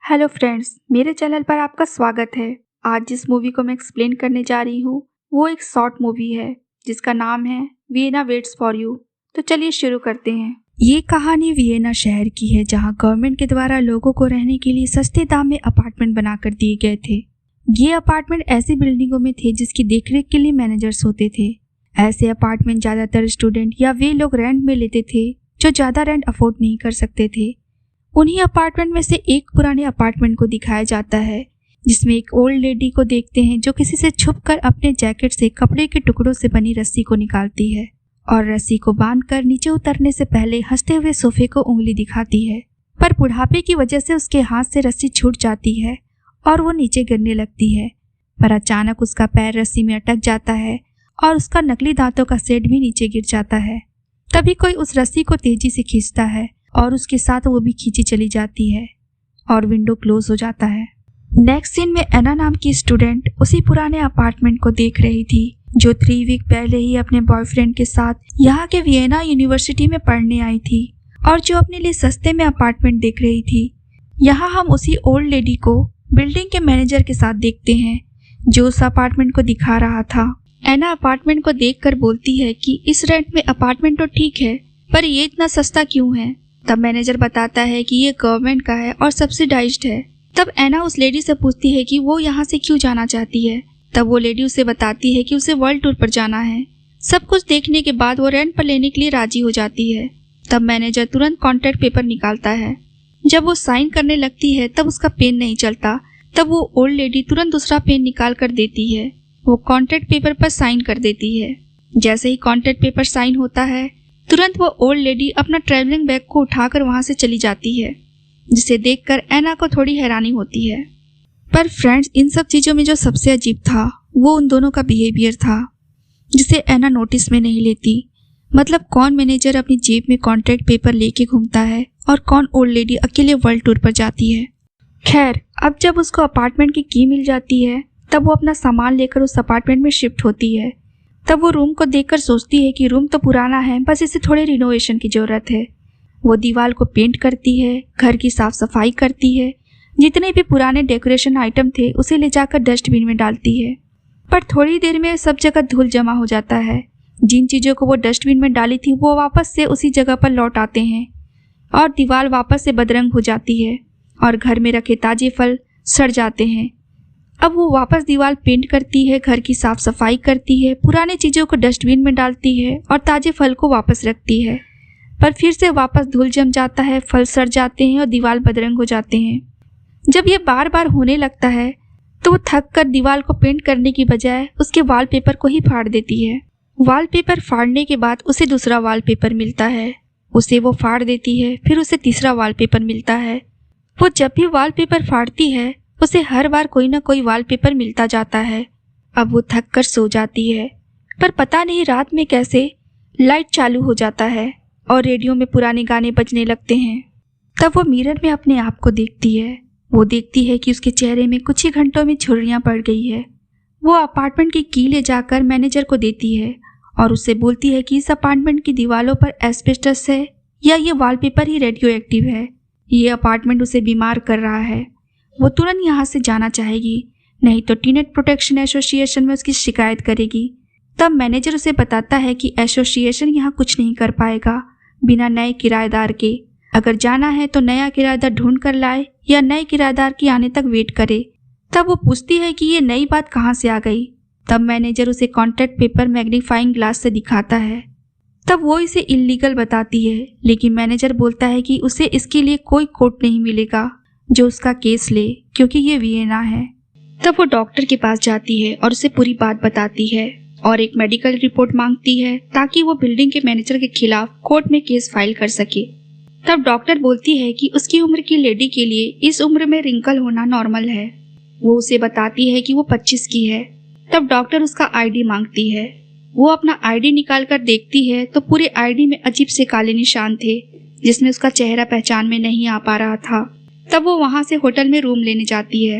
Hello friends, मेरे channel पर आपका स्वागत है। आज जिस मूवी को मैं एक्सप्लेन करने जा रही हूँ वो एक शॉर्ट मूवी है जिसका नाम है वियना वेट्स फॉर यू। तो चलिए शुरू करते हैं। ये कहानी वियना शहर की है जहाँ गवर्नमेंट के द्वारा लोगों को रहने के लिए सस्ते दाम में अपार्टमेंट बनाकर दिए गए थे। ये अपार्टमेंट ऐसी बिल्डिंगों में थे जिसकी देखरेख के लिए मैनेजर्स होते थे। ऐसे अपार्टमेंट ज़्यादातर स्टूडेंट या वे लोग रेंट में लेते थे जो ज़्यादा रेंट अफोर्ड नहीं कर सकते थे। उन्हीं अपार्टमेंट में से एक पुराने अपार्टमेंट को दिखाया जाता है जिसमें एक ओल्ड लेडी को देखते हैं जो किसी से छुपकर अपने जैकेट से कपड़े के टुकड़ों से बनी रस्सी को निकालती है और रस्सी को बांधकर नीचे उतरने से पहले हंसते हुए सोफे को उंगली दिखाती है। पर बुढ़ापे की वजह से उसके हाथ से रस्सी छूट जाती है और वो नीचे गिरने लगती है। पर अचानक उसका पैर रस्सी में अटक जाता है और उसका नकली दांतों का सेट भी नीचे गिर जाता है। तभी कोई उस रस्सी को तेजी से खींचता है और उसके साथ वो भी खींची चली जाती है और विंडो क्लोज हो जाता है। नेक्स्ट सीन में एना नाम की स्टूडेंट उसी पुराने अपार्टमेंट को देख रही थी जो 3 वीक पहले ही अपने बॉयफ्रेंड के साथ यहाँ के वियना यूनिवर्सिटी में पढ़ने आई थी और जो अपने लिए सस्ते में अपार्टमेंट देख रही थी। यहाँ हम उसी ओल्ड लेडी को बिल्डिंग के मैनेजर के साथ देखते हैं जो उस अपार्टमेंट को दिखा रहा था। एना अपार्टमेंट को देखकर बोलती है कि इस रेंट में अपार्टमेंट तो ठीक है पर ये इतना सस्ता क्यों है। तब मैनेजर बताता है कि ये गवर्नमेंट का है और सब्सिडाइज्ड है। तब एना उस लेडी से पूछती है कि वो यहाँ से क्यों जाना चाहती है। तब वो लेडी उसे बताती है कि उसे वर्ल्ड टूर पर जाना है। सब कुछ देखने के बाद वो रेंट पर लेने के लिए राजी हो जाती है। तब मैनेजर तुरंत कॉन्ट्रैक्ट पेपर निकालता है। जब वो साइन करने लगती है तब उसका पेन नहीं चलता। तब वो ओल्ड लेडी तुरंत दूसरा पेन निकाल कर देती है। वो कॉन्ट्रैक्ट पेपर पर साइन कर देती है। जैसे ही कॉन्ट्रैक्ट पेपर साइन होता है तुरंत वो ओल्ड लेडी अपना ट्रैवलिंग बैग को उठाकर वहां से चली जाती है, जिसे देखकर एना को थोड़ी हैरानी होती है। पर फ्रेंड्स, इन सब चीज़ों में जो सबसे अजीब था वो उन दोनों का बिहेवियर था जिसे एना नोटिस में नहीं लेती। मतलब कौन मैनेजर अपनी जेब में कॉन्ट्रैक्ट पेपर लेके घूमता है और कौन ओल्ड लेडी अकेले वर्ल्ड टूर पर जाती है। खैर, अब जब उसको अपार्टमेंट की की मिल जाती है तब वो अपना सामान लेकर उस अपार्टमेंट में शिफ्ट होती है। तब वो रूम को देखकर सोचती है कि रूम तो पुराना है, बस इसे थोड़े रिनोवेशन की ज़रूरत है। वो दीवार को पेंट करती है, घर की साफ सफाई करती है, जितने भी पुराने डेकोरेशन आइटम थे उसे ले जाकर डस्टबिन में डालती है। पर थोड़ी देर में सब जगह धूल जमा हो जाता है। जिन चीज़ों को वो डस्टबिन में डाली थी वो वापस से उसी जगह पर लौट आते हैं और दीवार वापस से बदरंग हो जाती है और घर में रखे ताजे फल सड़ जाते हैं। अब वो वापस दीवार पेंट करती है, घर की साफ सफाई करती है, पुरानी चीज़ों को डस्टबिन में डालती है और ताजे फल को वापस रखती है। पर फिर से वापस धूल जम जाता है, फल सड़ जाते हैं और दीवार बदरंग हो जाते हैं। जब ये बार बार होने लगता है तो वो थक कर दीवार को पेंट करने की बजाय उसके वॉलपेपर को ही फाड़ देती है। वॉलपेपर फाड़ने के बाद उसे दूसरा वॉलपेपर मिलता है, उसे वो फाड़ देती है। फिर उसे तीसरा वॉलपेपर मिलता है। वो जब भी वॉलपेपर फाड़ती है उसे हर बार कोई ना कोई वॉलपेपर मिलता जाता है। अब वो थक कर सो जाती है, पर पता नहीं रात में कैसे लाइट चालू हो जाता है और रेडियो में पुराने गाने बजने लगते हैं। तब वो मिरर में अपने आप को देखती है। वो देखती है कि उसके चेहरे में कुछ ही घंटों में झुर्रियाँ पड़ गई है। वो अपार्टमेंट की की ले जाकर मैनेजर को देती है और उससे बोलती है कि इस अपार्टमेंट की दीवारों पर एस्बेस्टस है या ये वॉलपेपर ही रेडियो एक्टिव है। ये अपार्टमेंट उसे बीमार कर रहा है। वो तुरंत यहाँ से जाना चाहेगी, नहीं तो टीनेट प्रोटेक्शन एसोसिएशन में उसकी शिकायत करेगी। तब मैनेजर उसे बताता है कि एसोसिएशन यहाँ कुछ नहीं कर पाएगा बिना नए किराएदार के। अगर जाना है तो नया किराएदार ढूंढ कर लाए या नए किराएदार के आने तक वेट करे। तब वो पूछती है कि ये नई बात कहाँ से आ गई। तब मैनेजर उसे कॉन्ट्रैक्ट पेपर मैग्नीफाइंग ग्लास से दिखाता है। तब वो इसे इल्लीगल बताती है, लेकिन मैनेजर बोलता है कि उसे इसके लिए कोई कोर्ट नहीं मिलेगा जो उसका केस ले, क्योंकि ये वियना है। तब वो डॉक्टर के पास जाती है और उसे पूरी बात बताती है और एक मेडिकल रिपोर्ट मांगती है ताकि वो बिल्डिंग के मैनेजर के खिलाफ कोर्ट में केस फाइल कर सके। तब डॉक्टर बोलती है कि उसकी उम्र की लेडी के लिए इस उम्र में रिंकल होना नॉर्मल है। वो उसे बताती है कि वो 25 की है। तब डॉक्टर उसका आईडी मांगती है। वो अपना आईडी निकाल कर देखती है तो पूरे आईडी में अजीब से काले निशान थे जिसमें उसका चेहरा पहचान में नहीं आ पा रहा था। तब वो वहां से होटल में रूम लेने जाती है।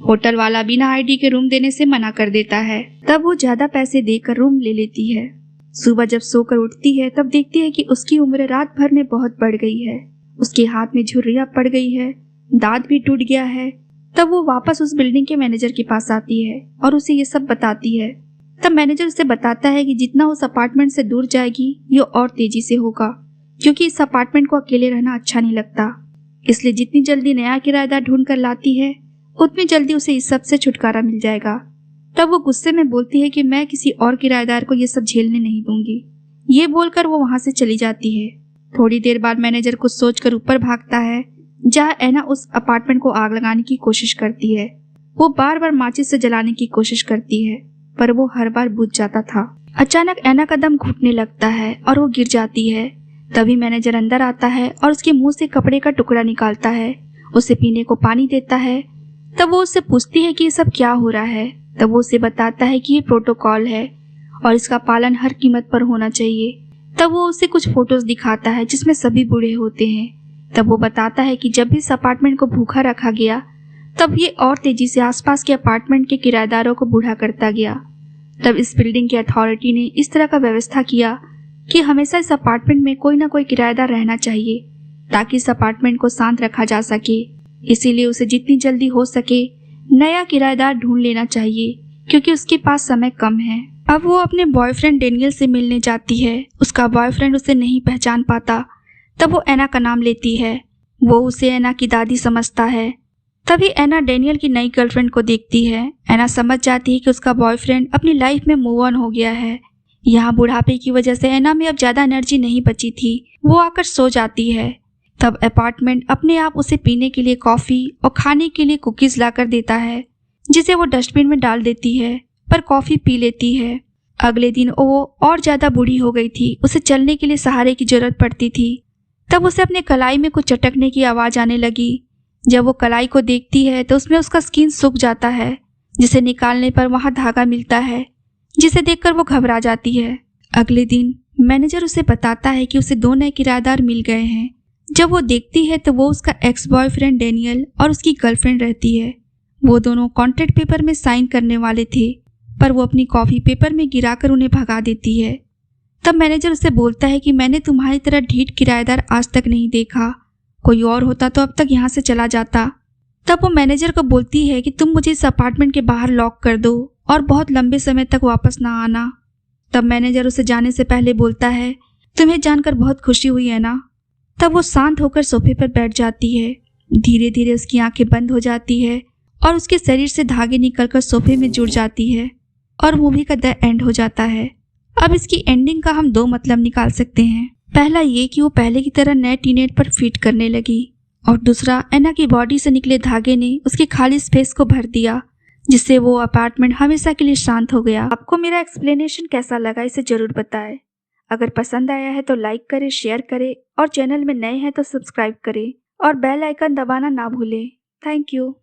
होटल वाला बिना आईडी के रूम देने से मना कर देता है। तब वो ज्यादा पैसे देकर रूम ले लेती है। सुबह जब सोकर उठती है तब देखती है कि उसकी उम्र रात भर में बहुत बढ़ गई है। उसके हाथ में झुर्रियाँ पड़ गई है, दांत भी टूट गया है। तब वो वापस उस बिल्डिंग के मैनेजर के पास आती है और उसे ये सब बताती है। तब मैनेजर उसे बताता है कि जितना उस अपार्टमेंट से दूर जाएगी ये और तेजी से होगा, क्योंकि इस अपार्टमेंट को अकेले रहना अच्छा नहीं लगता। इसलिए जितनी जल्दी नया किराएदार ढूंढ कर लाती है उतनी जल्दी उसे इस सब से छुटकारा मिल जाएगा। तब वो गुस्से में बोलती है कि मैं किसी और किराएदार को ये सब झेलने नहीं दूंगी। ये बोलकर वो वहां से चली जाती है। थोड़ी देर बाद मैनेजर कुछ सोचकर ऊपर भागता है, जहाँ एना उस अपार्टमेंट को आग लगाने की कोशिश करती है। वो बार बार माचिस से जलाने की कोशिश करती है, पर वो हर बार बुझ जाता था। अचानक एना का दम घुटने लगता है और वो गिर जाती है। तभी मैनेजर अंदर आता है और उसके मुंह से कपड़े का टुकड़ा निकालता है, उसे पीने को पानी देता है। तब वो उससे पूछती है कि ये सब क्या हो रहा है। तब वो उसे बताता है कि ये प्रोटोकॉल है और इसका पालन हर कीमत पर होना चाहिए। तब वो उसे कुछ फोटोज दिखाता है जिसमें सभी बूढ़े होते हैं। तब वो बताता है कि जब भी इस अपार्टमेंट को भूखा रखा गया तब ये और तेजी से आसपास के अपार्टमेंट के किराएदारों को बूढ़ा करता गया। तब इस बिल्डिंग की अथॉरिटी ने इस तरह का व्यवस्था किया कि हमेशा इस अपार्टमेंट में कोई ना कोई किराएदार रहना चाहिए ताकि इस अपार्टमेंट को शांत रखा जा सके। इसीलिए उसे जितनी जल्दी हो सके नया किराएदार ढूंढ लेना चाहिए, क्योंकि उसके पास समय कम है। अब वो अपने बॉयफ्रेंड डेनियल से मिलने जाती है। उसका बॉयफ्रेंड उसे नहीं पहचान पाता। तब वो एना का नाम लेती है। वो उसे एना की दादी समझता है। तभी एना डेनियल की नई गर्लफ्रेंड को देखती है। एना समझ जाती है कि उसका बॉयफ्रेंड अपनी लाइफ में मूव ऑन हो गया है। यहाँ बुढ़ापे की वजह से एना में अब ज्यादा एनर्जी नहीं बची थी। वो आकर सो जाती है। तब अपार्टमेंट अपने आप उसे पीने के लिए कॉफी और खाने के लिए कुकीज लाकर देता है, जिसे वो डस्टबिन में डाल देती है, पर कॉफी पी लेती है। अगले दिन वो और ज्यादा बूढ़ी हो गई थी। उसे चलने के लिए सहारे की जरूरत पड़ती थी। तब उसे अपने कलाई में कुछ चटकने की आवाज आने लगी। जब वो कलाई को देखती है तो उसमें उसका स्किन सूख जाता है, जिसे निकालने पर वहां धागा मिलता है, जिसे देखकर वो घबरा जाती है। अगले दिन मैनेजर उसे बताता है कि उसे 2 नए किराएदार मिल गए हैं। जब वो देखती है तो वो उसका एक्स बॉयफ्रेंड डेनियल और उसकी गर्लफ्रेंड रहती है। वो दोनों कॉन्ट्रैक्ट पेपर में साइन करने वाले थे, पर वो अपनी कॉफी पेपर में गिराकर उन्हें भगा देती है। तब मैनेजर उसे बोलता है कि मैंने तुम्हारी तरह ढीठ किराएदार आज तक नहीं देखा। कोई और होता तो अब तक यहाँ से चला जाता। तब वो मैनेजर को बोलती है कि तुम मुझे इस अपार्टमेंट के बाहर लॉक कर दो और बहुत लंबे समय तक वापस ना आना। तब मैनेजर उसे जाने से पहले बोलता है, तुम्हें जानकर बहुत खुशी हुई है ना। तब वो शांत होकर सोफे पर बैठ जाती है। धीरे धीरे उसकी आंखें बंद हो जाती है और उसके शरीर से धागे निकलकर सोफे में जुड़ जाती है और मूवी का द एंड हो जाता है। अब इसकी एंडिंग का हम 2 मतलब निकाल सकते हैं। पहला ये कि वो पहले की तरह नए टीनेज पर फिट करने लगी, और दूसरा एना की बॉडी से निकले धागे ने उसके खाली स्पेस को भर दिया, जिससे वो अपार्टमेंट हमेशा के लिए शांत हो गया। आपको मेरा एक्सप्लेनेशन कैसा लगा इसे जरूर बताएं। अगर पसंद आया है तो लाइक करें, शेयर करें और चैनल में नए हैं तो सब्सक्राइब करें और बेल आइकन दबाना ना भूलें। Thank you.